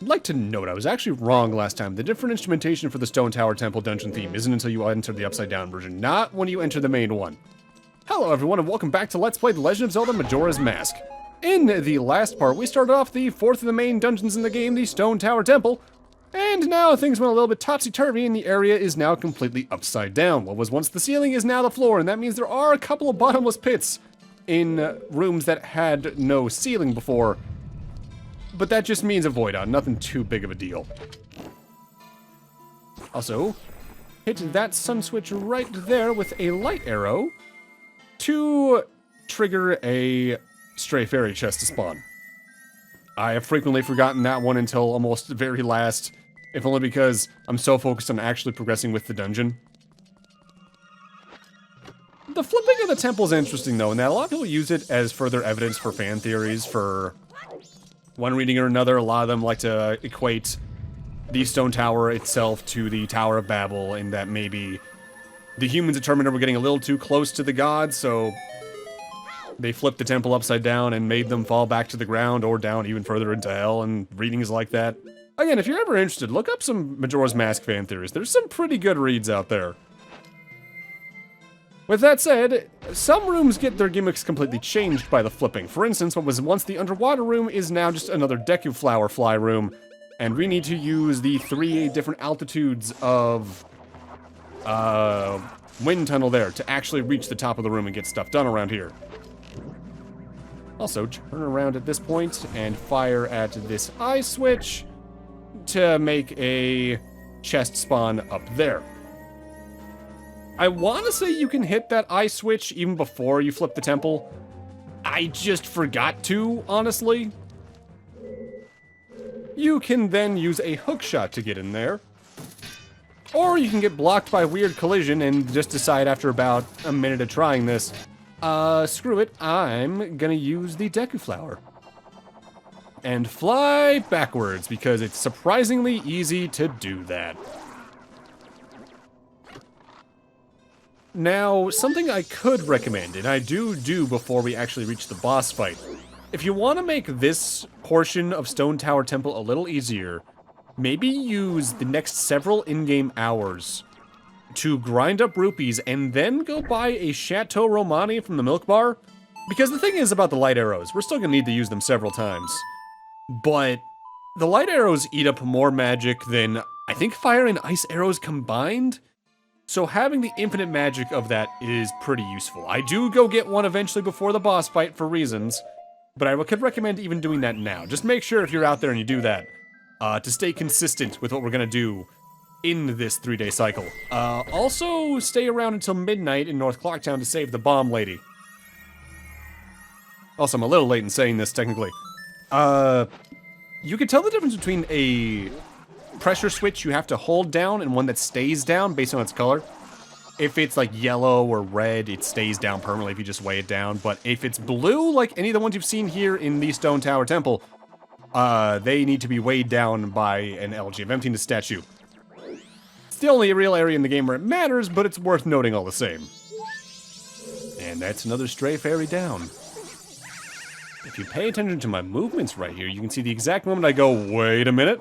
I'd like to note I was actually wrong last time. The different instrumentation for the Stone Tower Temple dungeon theme isn't until you enter the Upside Down version, not when you enter the main one. Hello everyone and welcome back to Let's Play The Legend of Zelda Majora's Mask. In the last part, we started off the fourth of the main dungeons in the game, the Stone Tower Temple, and now things went a little bit topsy-turvy and the area is now completely upside down. What was once the ceiling is now the floor, and that means there are a couple of bottomless pits in rooms that had no ceiling before. But that just means a void on, nothing too big of a deal. Also, hit that sun switch right there with a light arrow to trigger a stray fairy chest to spawn. I have frequently forgotten that one until almost the very last, if only because I'm so focused on actually progressing with the dungeon. The flipping of the temple is interesting though, in that a lot of people use it as further evidence for fan theories for one reading or another. A lot of them like to equate the stone tower itself to the Tower of Babel, in that maybe the humans determined that we're getting a little too close to the gods, so they flipped the temple upside down and made them fall back to the ground or down even further into hell, and readings like that. Again, if you're ever interested, look up some Majora's Mask fan theories. There's some pretty good reads out there. With that said, some rooms get their gimmicks completely changed by the flipping. For instance, what was once the underwater room is now just another Deku Flower fly room, and we need to use the 3 different altitudes of wind tunnel there to actually reach the top of the room and get stuff done around here. Also, turn around at this point and fire at this eye switch to make a chest spawn up there. I want to say you can hit that eye switch even before you flip the temple. I just forgot to, honestly. You can then use a hookshot to get in there. Or you can get blocked by weird collision and just decide after about a minute of trying this, screw it, I'm gonna use the Deku Flower. And fly backwards, because it's surprisingly easy to do that. Now, something I could recommend, and I do before we actually reach the boss fight. If you want to make this portion of Stone Tower Temple a little easier, maybe use the next several in-game hours to grind up rupees and then go buy a Chateau Romani from the milk bar. Because the thing is about the light arrows, we're still going to need to use them several times. But the light arrows eat up more magic than, I think, fire and ice arrows combined. So having the infinite magic of that is pretty useful. I do go get one eventually before the boss fight for reasons, but I could recommend even doing that now. Just make sure if you're out there and you do that, to stay consistent with what we're gonna do in this 3-day cycle. Also, stay around until midnight in North Clocktown to save the bomb lady. Also, I'm a little late in saying this, technically. You can tell the difference between a pressure switch you have to hold down and one that stays down based on its color. If it's like yellow or red, it stays down permanently if you just weigh it down. But if it's blue, like any of the ones you've seen here in the Stone Tower Temple, they need to be weighed down by an Elegy of Emptiness statue. It's the only real area in the game where it matters, but it's worth noting all the same. And that's another stray fairy down. If you pay attention to my movements right here, you can see the exact moment I go, wait a minute,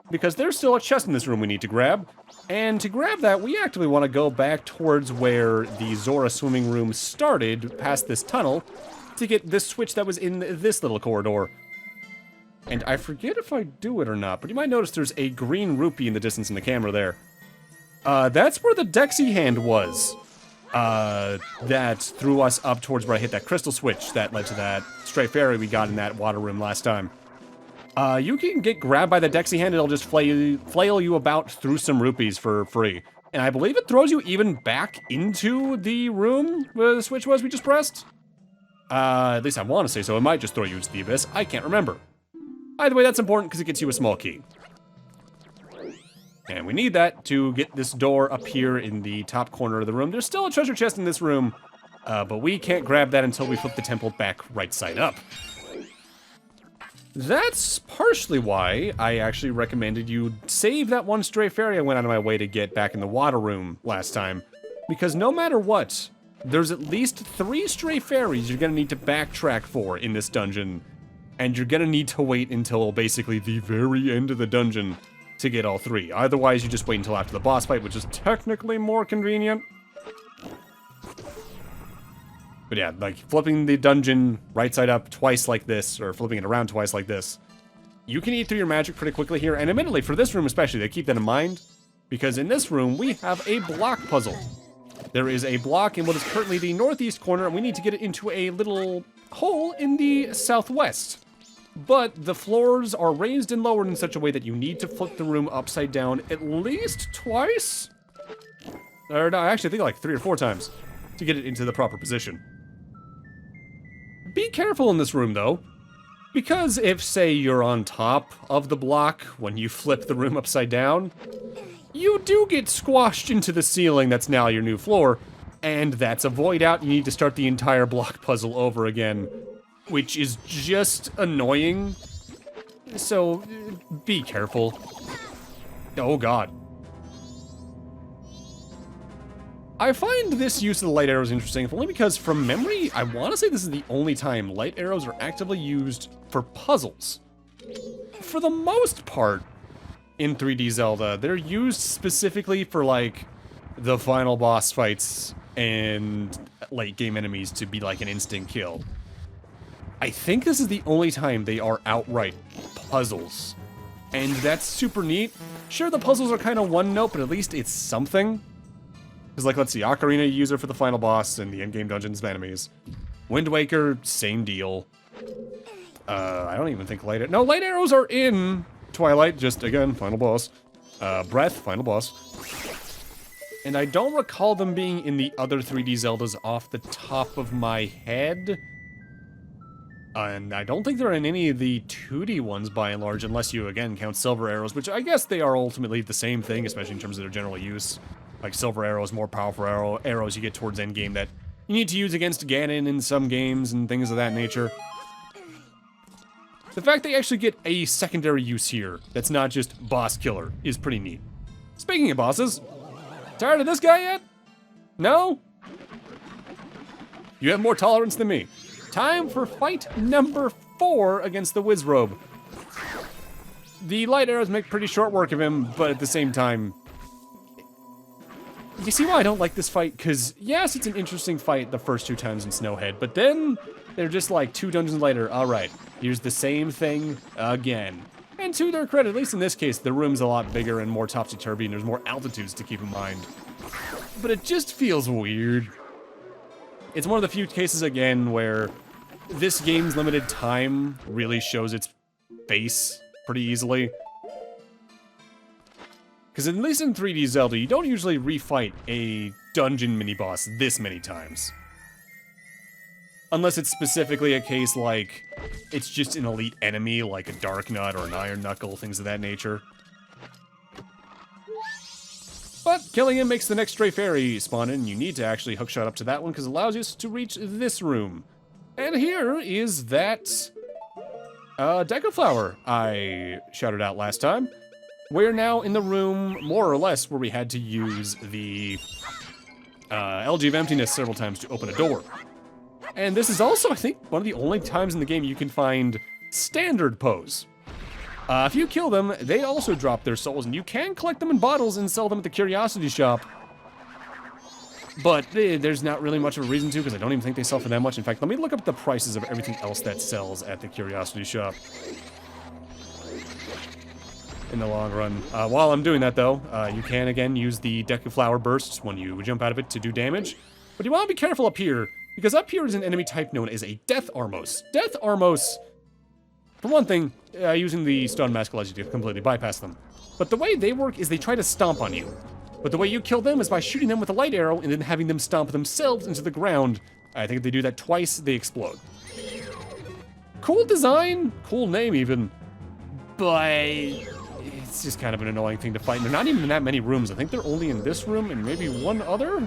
because there's still a chest in this room we need to grab. And to grab that, we actively want to go back towards where the Zora swimming room started, past this tunnel, to get this switch that was in this little corridor. And I forget if I do it or not, but you might notice there's a green rupee in the distance in the camera there. That's where the Dexy hand was. That threw us up towards where I hit that crystal switch that led to that stray fairy we got in that water room last time. You can get grabbed by the Dexy hand, it'll just flail you about through some rupees for free. And I believe it throws you even back into the room where the switch was we just pressed. At least I want to say so. It might just throw you into the abyss. I can't remember. Either way, that's important because it gets you a small key. And we need that to get this door up here in the top corner of the room. There's still a treasure chest in this room, but we can't grab that until we flip the temple back right side up. That's partially why I actually recommended you save that one stray fairy I went out of my way to get back in the water room last time. Because no matter what, there's at least 3 stray fairies you're gonna need to backtrack for in this dungeon and you're gonna need to wait until basically the very end of the dungeon to get all 3. Otherwise, you just wait until after the boss fight, which is technically more convenient. But yeah, like flipping the dungeon right side up twice like this, or flipping it around twice like this, you can eat through your magic pretty quickly here. And admittedly, for this room especially, they keep that in mind, because in this room, we have a block puzzle. There is a block in what is currently the northeast corner, and we need to get it into a little hole in the southwest. But the floors are raised and lowered in such a way that you need to flip the room upside down at least twice? Or no, actually I think like 3 or 4 times to get it into the proper position. Be careful in this room though, because if, say, you're on top of the block when you flip the room upside down, you do get squashed into the ceiling that's now your new floor, and that's a void out. You need to start the entire block puzzle over again, which is just annoying. So, be careful. Oh god. I find this use of the light arrows interesting, if only because from memory, I want to say this is the only time light arrows are actively used for puzzles. For the most part, in 3D Zelda, they're used specifically for, like, the final boss fights and late game enemies to be like an instant kill. I think this is the only time they are outright puzzles. And that's super neat. Sure, the puzzles are kind of one note, but at least it's something. Because, like, let's see, Ocarina you use it for the final boss and the endgame dungeons and enemies. Wind Waker, same deal. I don't even think light... No, light arrows are in Twilight, just, again, final boss. Breath, final boss. And I don't recall them being in the other 3D Zeldas off the top of my head. And I don't think they're in any of the 2D ones, by and large, unless you, again, count silver arrows, which I guess they are ultimately the same thing, especially in terms of their general use. Like, silver arrows, more powerful arrows you get towards endgame that you need to use against Ganon in some games and things of that nature. The fact they actually get a secondary use here that's not just boss killer is pretty neat. Speaking of bosses, tired of this guy yet? No? You have more tolerance than me. Time for fight number 4 against the Wizrobe. The light arrows make pretty short work of him, but at the same time, you see why I don't like this fight? Because, yes, it's an interesting fight the first 2 times in Snowhead, but then they're just like 2 dungeons later, alright, here's the same thing again. And to their credit, at least in this case, the room's a lot bigger and more topsy-turvy, and there's more altitudes to keep in mind. But it just feels weird. It's one of the few cases, again, where this game's limited time really shows its face pretty easily. Because at least in 3D Zelda, you don't usually refight a dungeon mini-boss this many times. Unless it's specifically a case like, it's just an elite enemy, like a Dark Nut or an Iron Knuckle, things of that nature. But killing him makes the next Stray Fairy spawn in, and you need to actually hookshot up to that one, because it allows you to reach this room. And here is that Deku Flower I shouted out last time. We're now in the room, more or less, where we had to use the LG of Emptiness several times to open a door. And this is also, I think, one of the only times in the game you can find standard pose. If you kill them, they also drop their souls, and you can collect them in bottles and sell them at the Curiosity Shop. But there's not really much of a reason to, because I don't even think they sell for that much. In fact, let me look up the prices of everything else that sells at the Curiosity Shop. In the long run. While I'm doing that, though, you can, again, use the Deku Flower bursts when you jump out of it to do damage. But you want to be careful up here, because up here is an enemy type known as a Death Armos. Death Armos, for one thing, using the Stone Mask allows you to completely bypass them. But the way they work is they try to stomp on you. But the way you kill them is by shooting them with a light arrow and then having them stomp themselves into the ground. I think if they do that twice, they explode. Cool design, cool name even, but it's just kind of an annoying thing to fight. And they're not even in that many rooms. I think they're only in this room and maybe one other.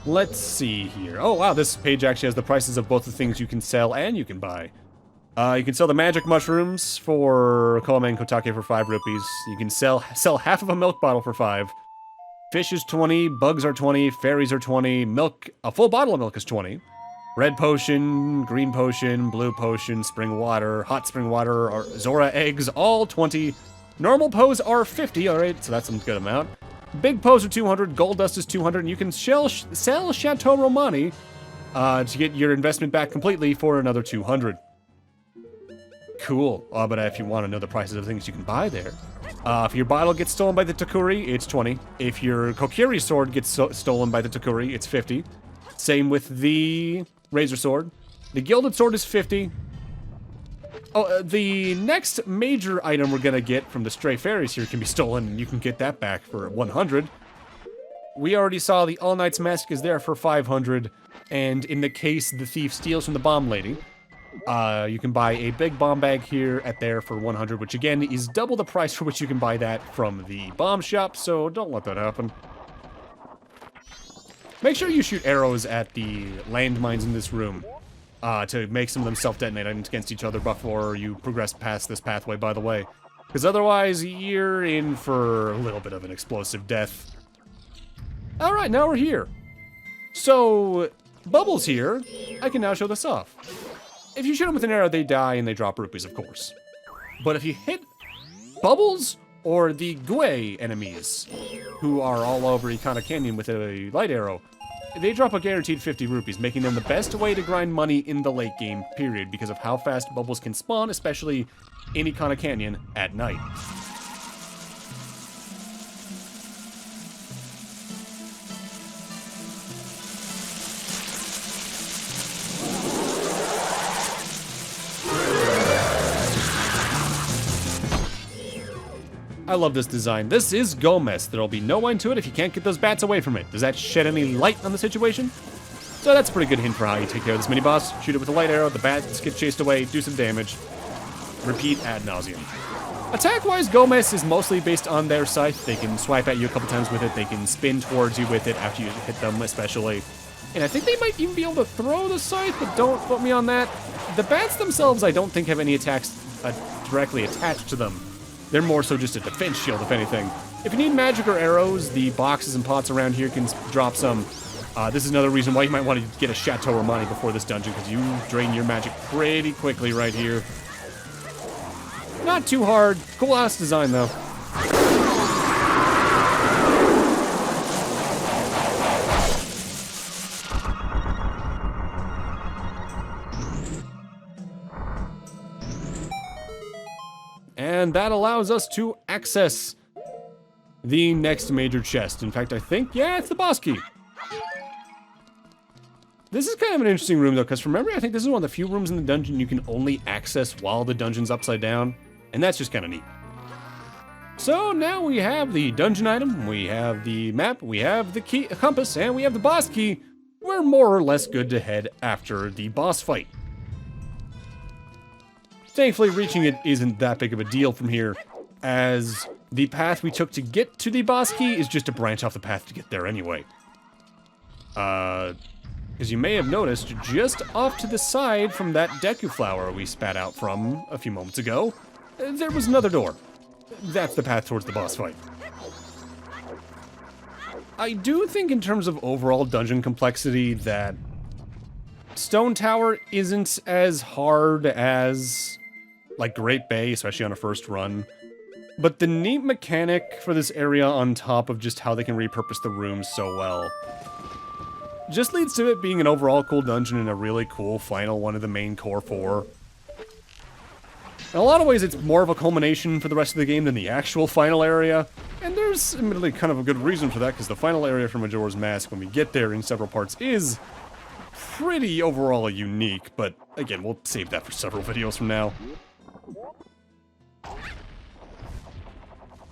Let's see here. Oh, wow, this page actually has the prices of both the things you can sell and you can buy. You can sell the magic mushrooms for Koame and Kotake for 5 rupees. You can sell half of a milk bottle for 5. Fish is 20, bugs are 20, fairies are 20, milk, a full bottle of milk is 20. Red potion, green potion, blue potion, spring water, hot spring water, or Zora eggs, all 20. Normal pose are 50, alright, so that's a good amount. Big pose are 200, gold dust is 200, and you can sell Chateau Romani to get your investment back completely for another 200. Cool. But if you want to know the prices of things you can buy there, if your bottle gets stolen by the Takuri, it's 20. If your Kokiri sword gets stolen by the Takuri, it's 50. Same with the Razor Sword. The Gilded Sword is 50. Oh, the next major item we're gonna get from the Stray Fairies here can be stolen, and you can get that back for 100. We already saw the All Knight's Mask is there for 500, and in the case the thief steals from the Bomb Lady, you can buy a big bomb bag here at there for 100, which again is double the price for which you can buy that from the bomb shop, so don't let that happen. Make sure you shoot arrows at the landmines in this room to make some of them self-detonate against each other before you progress past this pathway, by the way. Because otherwise, you're in for a little bit of an explosive death. Alright, now we're here. So, Bubbles here, I can now show this off. If you shoot them with an arrow, they die and they drop rupees, of course. But if you hit Bubbles or the Gue enemies, who are all over Ikana Canyon with a light arrow, they drop a guaranteed 50 rupees, making them the best way to grind money in the late game, period, because of how fast Bubbles can spawn, especially in Ikana Canyon at night. I love this design. This is Gomess. There'll be no end to it if you can't get those bats away from it. Does that shed any light on the situation? So that's a pretty good hint for how you take care of this mini-boss. Shoot it with a light arrow, the bats get chased away, do some damage. Repeat ad nauseum. Attack-wise, Gomess is mostly based on their scythe. They can swipe at you a couple times with it. They can spin towards you with it after you hit them, especially. And I think they might even be able to throw the scythe, but don't quote me on that. The bats themselves, I don't think have any attacks directly attached to them. They're more so just a defense shield, if anything. If you need magic or arrows, the boxes and pots around here can drop some. This is another reason why you might want to get a Chateau Romani before this dungeon, because you drain your magic pretty quickly right here. Not too hard. Cool ass design, though. And that allows us to access the next major chest. In fact, I think, yeah, it's the boss key. This is kind of an interesting room, though, because from memory, I think this is one of the few rooms in the dungeon you can only access while the dungeon's upside down. And that's just kind of neat. So now we have the dungeon item, we have the map, we have the key, compass, and we have the boss key. We're more or less good to head after the boss fight. Thankfully, reaching it isn't that big of a deal from here, as the path we took to get to the boss key is just a branch off the path to get there anyway. As you may have noticed, just off to the side from that Deku flower we spat out from a few moments ago, there was another door. That's the path towards the boss fight. I do think in terms of overall dungeon complexity that Stone Tower isn't as hard as like Great Bay, especially on a first run. But the neat mechanic for this area on top of just how they can repurpose the rooms so well just leads to it being an overall cool dungeon and a really cool final one of the main core four. In a lot of ways, it's more of a culmination for the rest of the game than the actual final area. And there's admittedly kind of a good reason for that, because the final area for Majora's Mask, when we get there in several parts, is pretty overall unique. But again, we'll save that for several videos from now.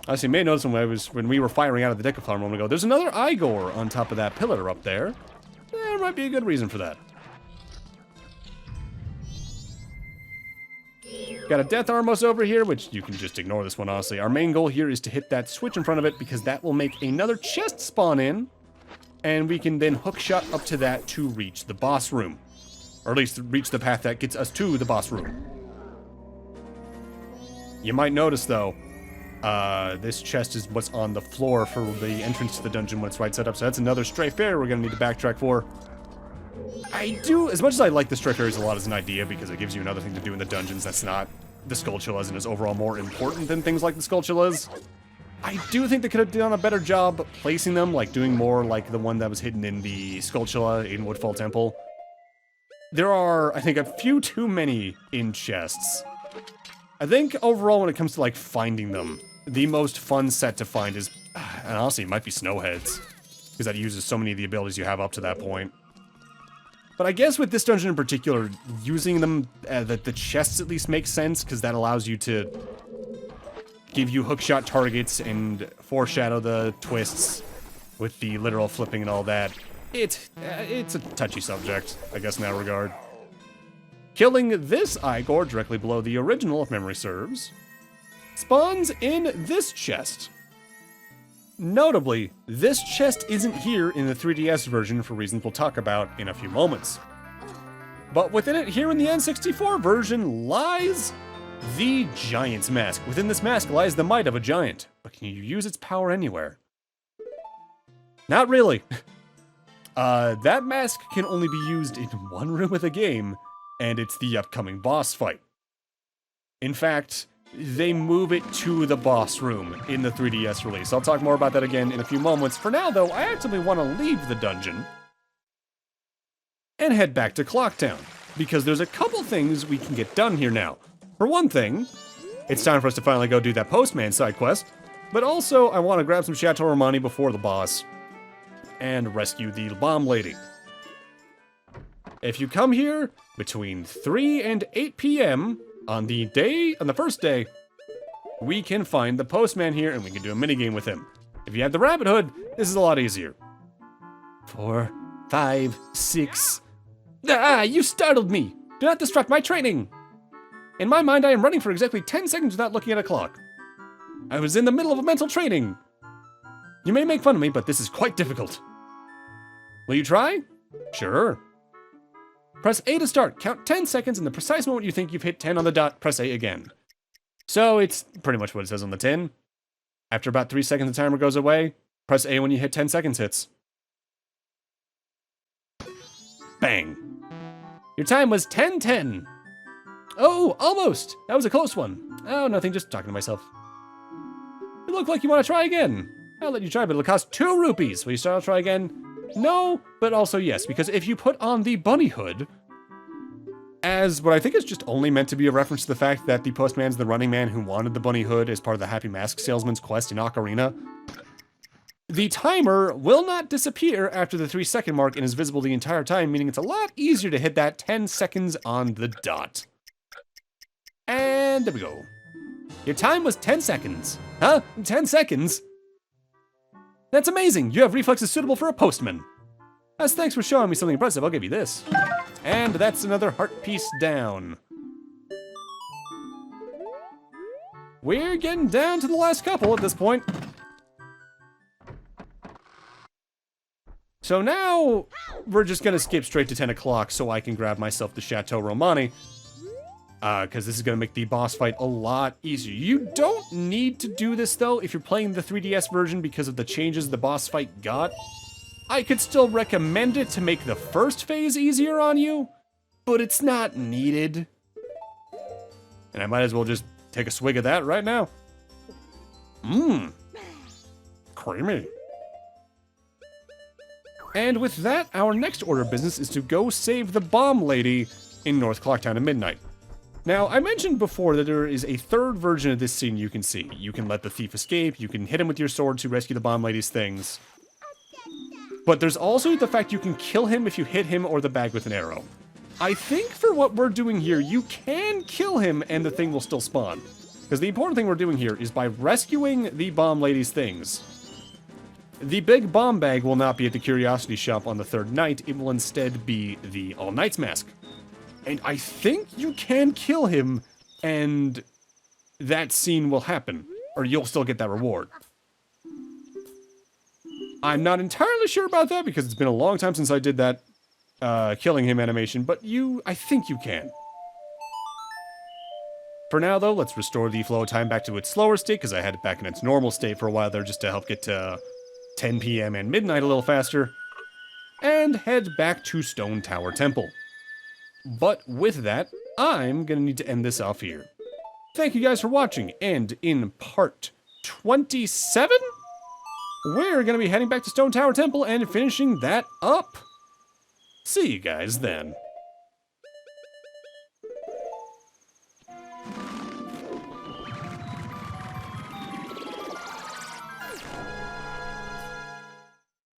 As you may notice when we were firing out of the Deku flower a moment ago, there's another Igor on top of that pillar up there. There might be a good reason for that. Got a Death Armos over here, which you can just ignore this one, honestly. Our main goal here is to hit that switch in front of it, because that will make another chest spawn in, and we can then hookshot up to that to reach the boss room. Or at least reach the path that gets us to the boss room. You might notice, though, this chest is what's on the floor for the entrance to the dungeon when it's right set up, so that's another stray fairy we're gonna need to backtrack for. As much as I like the Stray Fairies a lot as an idea because it gives you another thing to do in the dungeons that's not the Skulltulas and is overall more important than things like the Skulltulas, I do think they could have done a better job placing them, like doing more like the one that was hidden in the Skulltula in Woodfall Temple. There are, I think, a few too many in chests. I think overall when it comes to like finding them, the most fun set to find is, and honestly, it might be Snowheads, because that uses so many of the abilities you have up to that point. But I guess with this dungeon in particular, using them, the chests at least make sense, because that allows you to give you hookshot targets and foreshadow the twists with the literal flipping and all that. It's a touchy subject, I guess, in that regard. Killing this Igor directly below the original, if memory serves, spawns in this chest. Notably, this chest isn't here in the 3DS version for reasons we'll talk about in a few moments. But within it, here in the N64 version, lies the Giant's Mask. Within this mask lies the might of a giant, but can you use its power anywhere? Not really. That mask can only be used in one room of the game, and it's the upcoming boss fight. In fact, they move it to the boss room in the 3DS release. I'll talk more about that again in a few moments. For now, though, I actually want to leave the dungeon and head back to Clocktown, because there's a couple things we can get done here now. For one thing, it's time for us to finally go do that Postman side quest, but also I want to grab some Chateau Romani before the boss and rescue the bomb lady. If you come here between 3 and 8 p.m. on the first day, we can find the postman here and we can do a minigame with him. If you have the rabbit hood, this is a lot easier. 4, 5, 6. Ah, you startled me! Do not disrupt my training! In my mind, I am running for exactly 10 seconds without looking at a clock. I was in the middle of a mental training. You may make fun of me, but this is quite difficult. Will you try? Sure. Press A to start. Count 10 seconds, and the precise moment you think you've hit 10 on the dot, press A again. So it's pretty much what it says on the tin. After about 3 seconds, the timer goes away. Press A when you hit 10 seconds hits. Bang. Your time was 10:10. Oh, almost. That was a close one. Oh, nothing, just talking to myself. You look like you want to try again. I'll let you try, but it'll cost 2 rupees. Will you start? I'll try again? No, but also yes, because if you put on the bunny hood, as what I think is just only meant to be a reference to the fact that the postman's the running man who wanted the bunny hood as part of the Happy Mask Salesman's quest in Ocarina, the timer will not disappear after the 3-second mark and is visible the entire time, meaning it's a lot easier to hit that 10 seconds on the dot. And there we go. Your time was 10 seconds. Huh? 10 seconds? That's amazing! You have reflexes suitable for a postman. As thanks for showing me something impressive, I'll give you this. And that's another heart piece down. We're getting down to the last couple at this point. So now, we're just gonna skip straight to 10 o'clock so I can grab myself the Chateau Romani. Because this is going to make the boss fight a lot easier. You don't need to do this, though, if you're playing the 3DS version because of the changes the boss fight got. I could still recommend it to make the first phase easier on you, but it's not needed. And I might as well just take a swig of that right now. Mmm. Creamy. And with that, our next order of business is to go save the bomb lady in North Clocktown at midnight. Now, I mentioned before that there is a third version of this scene you can see. You can let the thief escape, you can hit him with your sword to rescue the bomb lady's things. But there's also the fact you can kill him if you hit him or the bag with an arrow. I think for what we're doing here, you can kill him and the thing will still spawn. Because the important thing we're doing here is by rescuing the bomb lady's things. The big bomb bag will not be at the Curiosity Shop on the third night, it will instead be the All Knight's Mask. And I think you can kill him, and that scene will happen, or you'll still get that reward. I'm not entirely sure about that, because it's been a long time since I did that killing him animation, but I think you can. For now, though, let's restore the flow of time back to its slower state, because I had it back in its normal state for a while there, just to help get to 10 p.m. and midnight a little faster. and head back to Stone Tower Temple. But with that, I'm gonna need to end this off here. Thank you guys for watching, and in part 27, we're gonna be heading back to Stone Tower Temple and finishing that up. See you guys then.